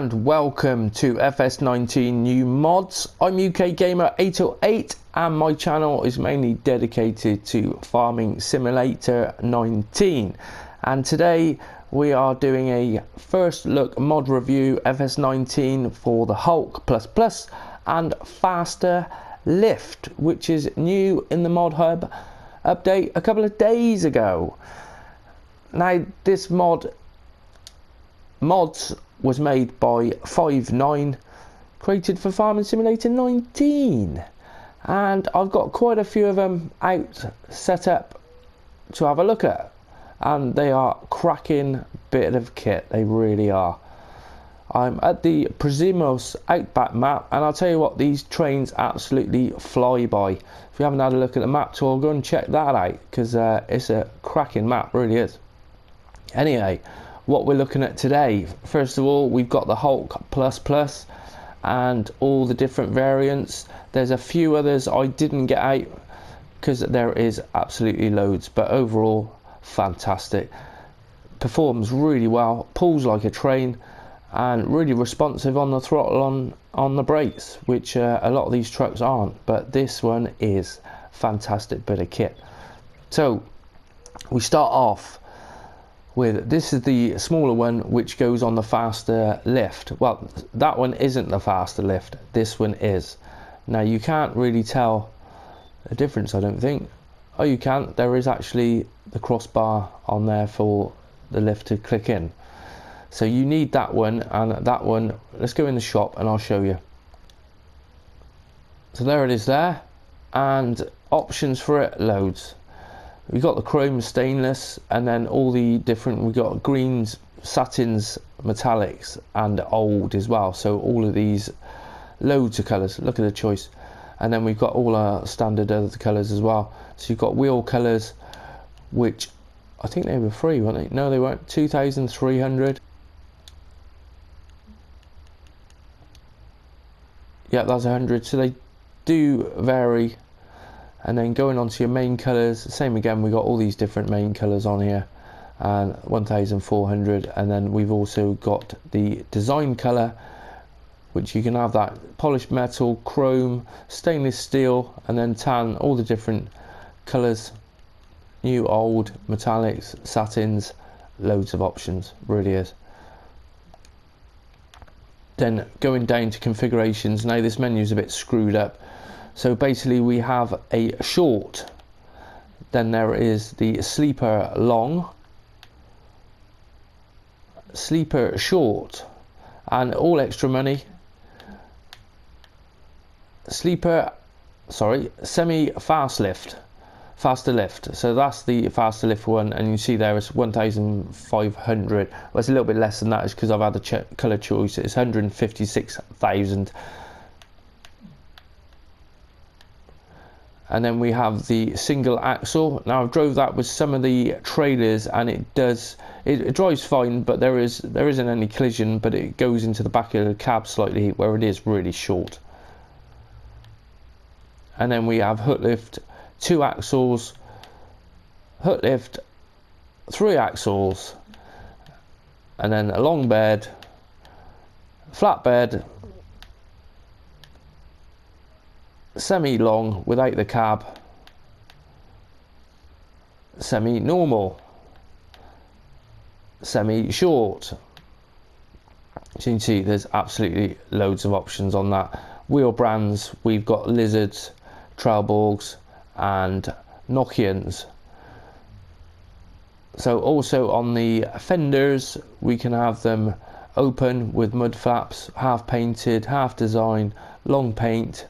and welcome to FS19 new mods. I'm UK Gamer 808 and my channel is mainly dedicated to Farming Simulator 19, and today we are doing a first look mod review FS19 for the Hulk++ and Fasterlift, which is new in the mod hub update a couple of days ago. Now this mods was made by FS19, created for Farming Simulator 19, and I've got quite a few of them out set up to have a look at, and they are cracking bit of kit, they really are. I'm at the Prisimos Outback map, and I'll tell you what, these trains absolutely fly by. If you haven't had a look at the map tour, go and check that out, because it's a cracking map, really is. Anyway, what we're looking at today, first of all, we've got the Hulk++ and all the different variants. There's a few others I didn't get out because there is absolutely loads, but overall fantastic. Performs really well, pulls like a train, and really responsive on the throttle, on the brakes, which a lot of these trucks aren't, but this one is fantastic bit of kit. So we start off with, this is the smaller one which goes on the Fasterlift. Well, that one isn't the Fasterlift, this one is. Now you can't really tell a difference, I don't think. Oh, you can. There is actually the crossbar on there for the lift to click in. So you need that one, and that one, let's go in the shop and I'll show you. So there it is there, and options for it, loads. We've got the chrome, stainless, and then all the different, we've got greens, satins, metallics, and old as well. So all of these, loads of colours, look at the choice. And then we've got all our standard other colours as well. So you've got wheel colours, which I think they were free, weren't they? No, they weren't. 2,300. Yeah, that's 100. So they do vary. And then going on to your main colours, same again, we got all these different main colours on here, and 1,400. And then we've also got the design colour, which you can have that polished metal, chrome, stainless steel, and then tan, all the different colours, new, old, metallics, satins, loads of options, really is. Then going down to configurations, now this menu is a bit screwed up. So basically we have a short, then there is the sleeper long, sleeper short, and all extra money, sleeper, semi Fasterlift. So that's the Fasterlift one, and you see there it's 1,500. Well, it's a little bit less than that, it's because I've had the colour choice. It's 156,000. And then we have the single axle. Now I've drove that with some of the trailers, and it drives fine, but there isn't any collision, but it goes into the back of the cab slightly where it is really short. And then we have hook lift, 2 axles, hook lift, 3 axles, and then a long bed, flatbed, semi-long without the cab, semi-normal, semi-short. So you can see there's absolutely loads of options on that. Wheel brands, we've got Lizards, Trelleborgs, and Nokians. So also on the fenders, we can have them open with mud flaps, half painted, half design, long paint,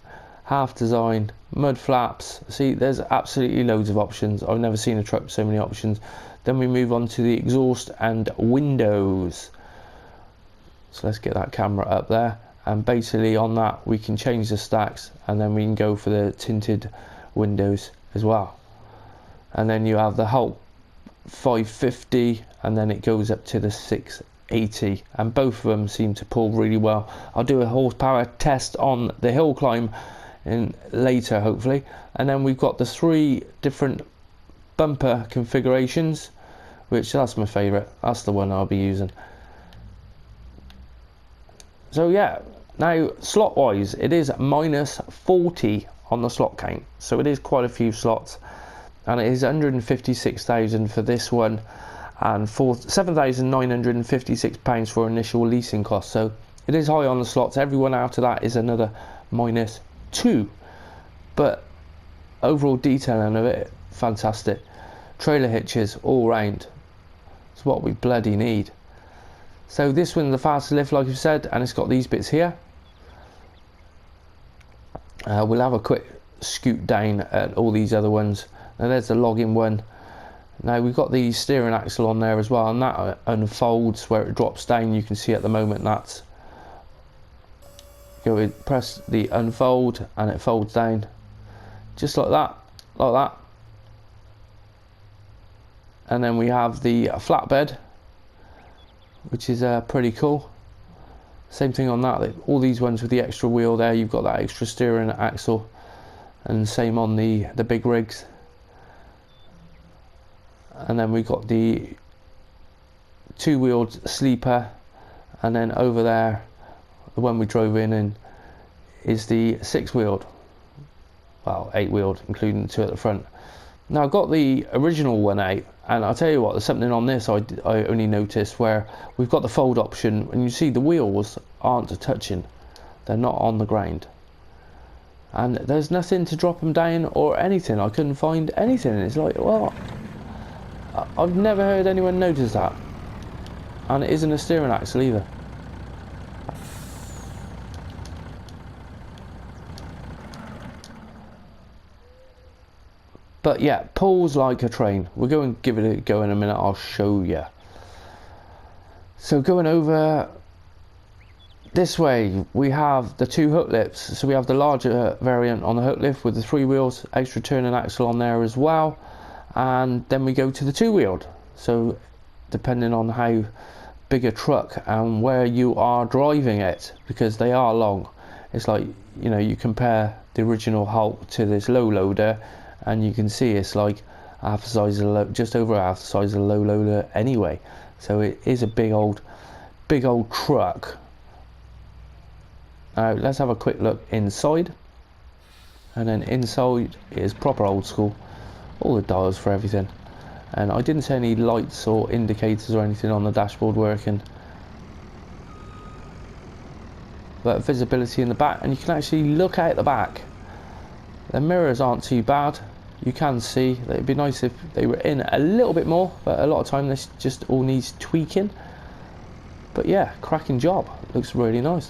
half design, mud flaps. See, there's absolutely loads of options. I've never seen a truck with so many options. Then we move on to the exhaust and windows. So let's get that camera up there, and basically on that we can change the stacks, and then we can go for the tinted windows as well. And then you have the Hulk 550, and then it goes up to the 680, and both of them seem to pull really well. I'll do a horsepower test on the hill climb in later, hopefully. And then we've got the 3 different bumper configurations, which that's my favorite, that's the one I'll be using. So yeah, now slot wise, it is minus 40 on the slot count, so it is quite a few slots, and it is 156,000 for this one, and for £7,956 for initial leasing costs. So it is high on the slots. Everyone after that is another minus 2, but overall detailing of it, fantastic. Trailer hitches all round, it's what we bloody need. So this one's the Fasterlift, like I've said, and it's got these bits here. We'll have a quick scoot down at all these other ones. Now there's the login one. Now we've got the steering axle on there as well, and that unfolds where it drops down. You can see at the moment that's go with, press the unfold, and it folds down just like that, like that. And then we have the flatbed, which is pretty cool. Same thing on that, all these ones with the extra wheel there, you've got that extra steering axle, and same on the big rigs. And then we got the two-wheeled sleeper, and then over there, the one we drove in is the six-wheeled, well, eight-wheeled, including the two at the front. Now I've got the original one out, and I'll tell you what, there's something on this I only noticed, where we've got the fold option, and you see the wheels aren't touching, they're not on the ground, and there's nothing to drop them down or anything. I couldn't find anything. It's like, well, I've never heard anyone notice that, and it isn't a steering axle either. But yeah, pulls like a train. We'll go and give it a go in a minute, I'll show you. So going over this way, we have the two hook lifts. So we have the larger variant on the hook lift with the 3 wheels, extra turning axle on there as well. And then we go to the 2-wheeled. So depending on how big a truck and where you are driving it, because they are long. It's like, you know, you compare the original Hulk to this low loader, and you can see it's like half the size of just over half the size of a low loader anyway. So it is a big old truck. Now let's have a quick look inside, and then inside is proper old school, all the dials for everything, and I didn't see any lights or indicators or anything on the dashboard working, but visibility in the back, and you can actually look out the back. The mirrors aren't too bad, you can see. It'd be nice if they were in a little bit more, but a lot of time this just all needs tweaking. But yeah, cracking job, looks really nice.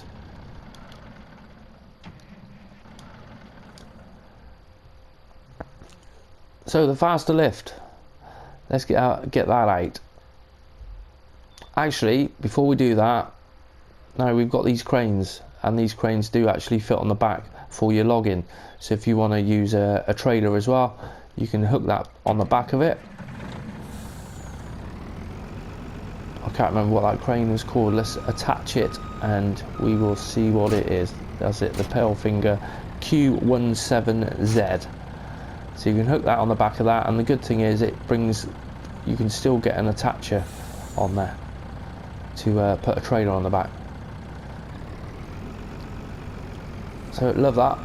So the Fasterlift, let's get that out. Actually, before we do that, now we've got these cranes, and these cranes do actually fit on the back for your login. So if you want to use a trailer as well, you can hook that on the back of it. I can't remember what that crane was called. Let's attach it and we will see what it is. That's it, the Palefinger Q17Z. So you can hook that on the back of that, and the good thing is it brings, you can still get an attacher on there to put a trailer on the back. So love that.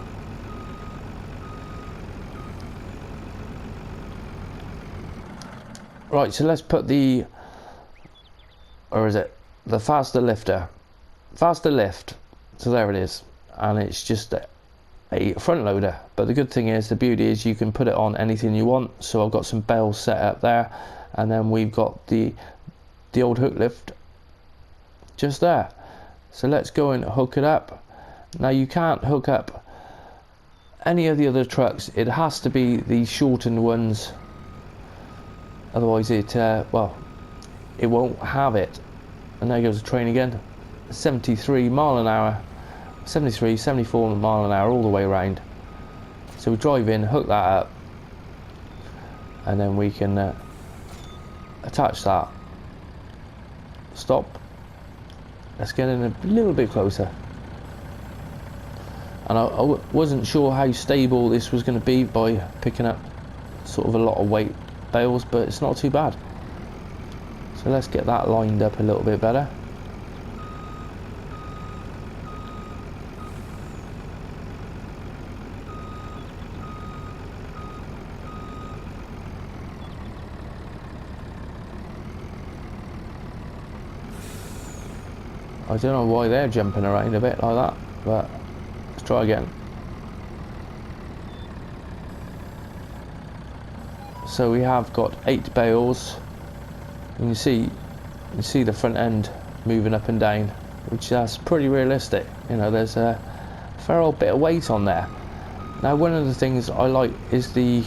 Right, so let's put the, or is it the Fasterlift. So there it is, and it's just a front loader, but the good thing is, the beauty is you can put it on anything you want. So I've got some bells set up there, and then we've got the old hook lift just there. So let's go and hook it up. Now you can't hook up any of the other trucks, it has to be the shortened ones, otherwise it well, it won't have it. And there goes the train again, 73 mile an hour, 73, 74 mile an hour all the way around. So we drive in, hook that up, and then we can attach that. Stop. Let's get in a little bit closer. And I wasn't sure how stable this was going to be by picking up sort of a lot of weight bales, but it's not too bad. So let's get that lined up a little bit better. I don't know why they're jumping around a bit like that, but let's try again. So we have got 8 bales. And you see the front end moving up and down, which is pretty realistic. You know, there's a fair old bit of weight on there. Now, one of the things I like is you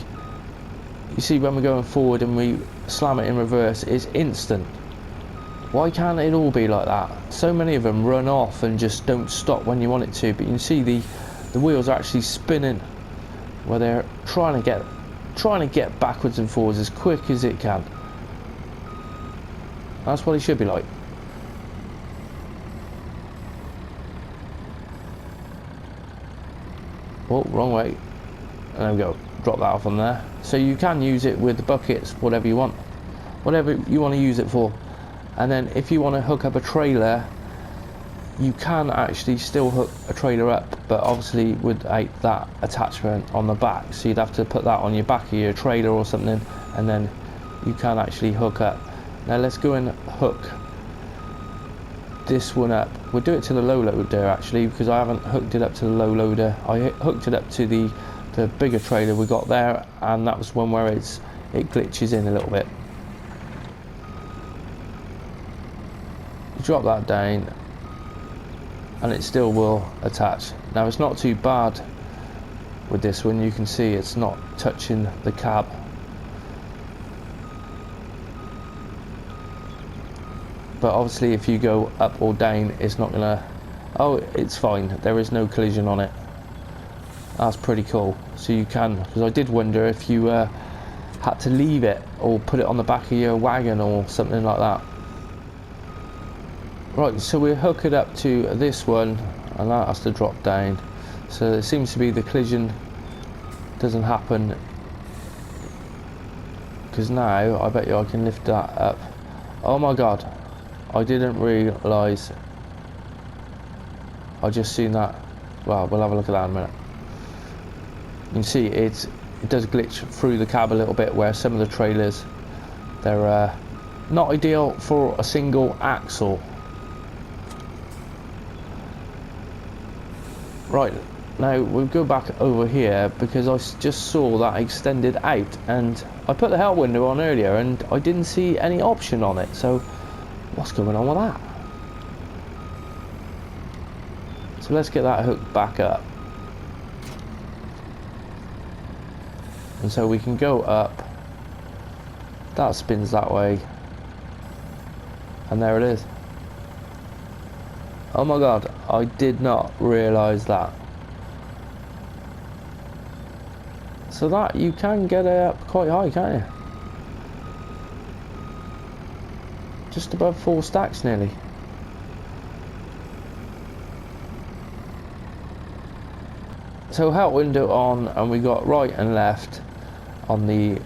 see when we're going forward and we slam it in reverse, it's instant. Why can't it all be like that? So many of them run off and just don't stop when you want it to, but you can see the wheels are actually spinning where they're trying to get backwards and forwards as quick as it can. That's what it should be like. Oh, wrong way. And there we go. Drop that off on there. So you can use it with the buckets, whatever you want. Whatever you want to use it for. And then if you want to hook up a trailer, you can actually still hook a trailer up, but obviously without that attachment on the back. So you'd have to put that on your back of your trailer or something, and then you can actually hook up. Now let's go and hook this one up. We'll do it to the low loader actually, because I haven't hooked it up to the low loader. I hooked it up to the bigger trailer we got there, and that was one where it glitches in a little bit. Drop that down and it still will attach. Now it's not too bad with this one, you can see it's not touching the cab. But obviously if you go up or down, it's not gonna, oh, it's fine, there is no collision on it. That's pretty cool. So you can, because I did wonder if you had to leave it or put it on the back of your wagon or something like that. Right, so we'll hook it up to this one, and that has to drop down. So it seems to be the collision doesn't happen, because now I bet you I can lift that up. Oh my god, I didn't realise. I just seen that. Well, we'll have a look at that in a minute. You can see it does glitch through the cab a little bit, where some of the trailers, they're not ideal for a single axle. Right, now we'll go back over here, because I just saw that extended out, and I put the help window on earlier and I didn't see any option on it. So what's going on with that? So let's get that hooked back up, and so we can go up, that spins that way, and there it is. Oh my god, I did not realise that. So that, you can get it up quite high, can't you? Just above 4 stacks nearly. So help window on, and we got right and left on the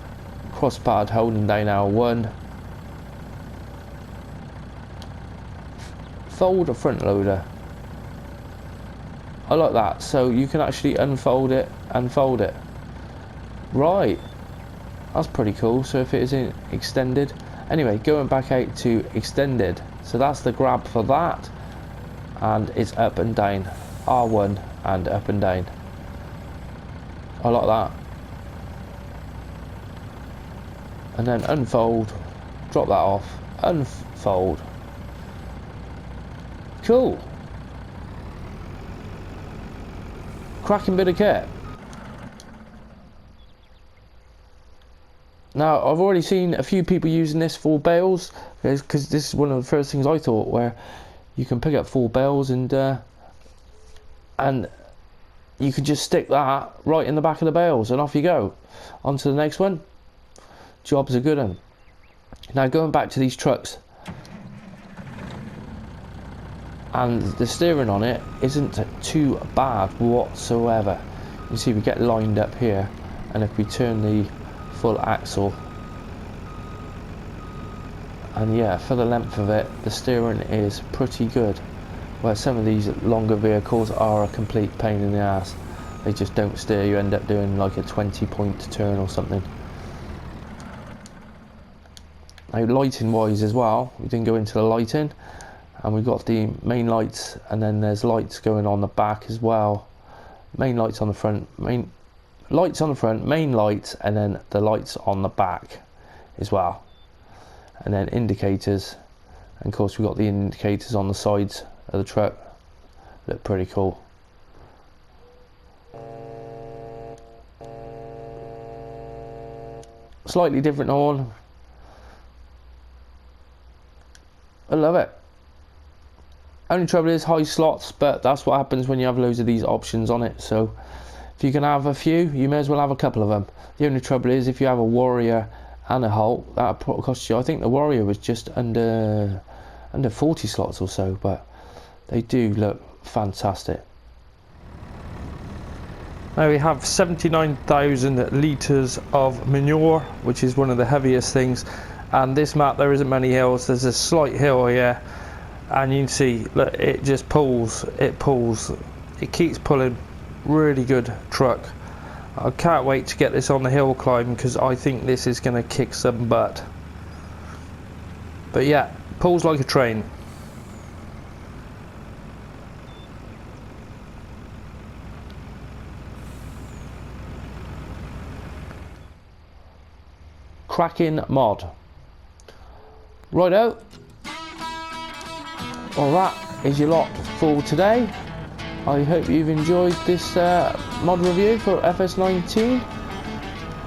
crosspad holding down L1. Fold a front loader. I like that, so you can actually unfold it and fold it. Right, that's pretty cool. So if it isn't extended, anyway, going back out to extended, so that's the grab for that, and it's up and down, R1 and up and down. I like that. And then unfold, drop that off, unfold. Cool. Cracking bit of kit. Now I've already seen a few people using this for bales, because this is one of the first things I thought, where you can pick up 4 bales and you can just stick that right in the back of the bales and off you go. On to the next one. Job's a good one. Now going back to these trucks, and the steering on it isn't too bad whatsoever. You see we get lined up here, and if we turn the full axle, and yeah, for the length of it, the steering is pretty good, where some of these longer vehicles are a complete pain in the ass. They just don't steer, you end up doing like a 20-point turn or something. Now lighting wise as well, we didn't go into the lighting, and we've got the main lights, and then there's lights going on the back as well. Main lights on the front, main lights on the front, main lights, and then the lights on the back as well, and then indicators, and of course we've got the indicators on the sides of the truck. Look pretty cool. Slightly different horn. I love it. Only trouble is high slots, but that's what happens when you have loads of these options on it. So if you can have a few, you may as well have a couple of them. The only trouble is if you have a Warrior and a Hulk, that will cost you, I think the Warrior was just under 40 slots or so, but they do look fantastic. Now we have 79,000 litres of manure, which is one of the heaviest things. And this map, there isn't many hills. There's a slight hill here, and you can see, look, it just pulls. It pulls. It keeps pulling. Really good truck. I can't wait to get this on the hill climb, because I think this is going to kick some butt. But yeah, pulls like a train. Cracking mod. Righto. Well, that is your lot for today. I hope you've enjoyed this mod review for FS19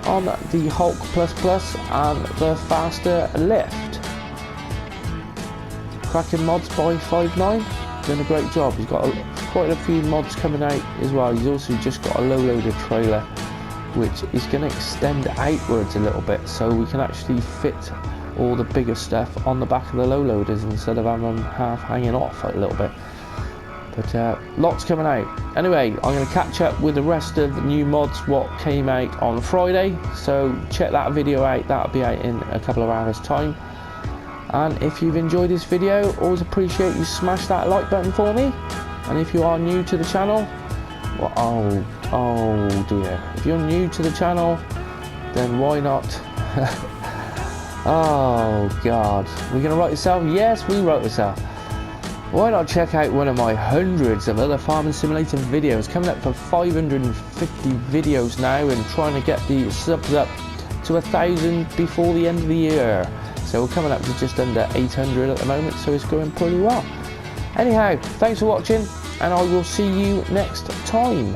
on the Hulk Plus and the Fasterlift. Cracking mods by Fasterlift, doing a great job. He's got quite a few mods coming out as well. He's also just got a low loader trailer, which is going to extend outwards a little bit, so we can actually fit all the bigger stuff on the back of the low loaders instead of having them half hanging off a little bit. But lots coming out. Anyway, I'm going to catch up with the rest of the new mods what came out on Friday, so check that video out. That'll be out in a couple of hours time. And if you've enjoyed this video, always appreciate you smash that like button for me. And if you are new to the channel, well, oh dear, if you're new to the channel, then why not oh god, we're gonna write this out? Yes, we wrote this out. Why not check out one of my hundreds of other farming simulator videos, coming up for 550 videos now, and trying to get the subs up to 1,000 before the end of the year. So we're coming up to just under 800 at the moment, so it's going pretty well. Anyhow, thanks for watching, and I will see you next time.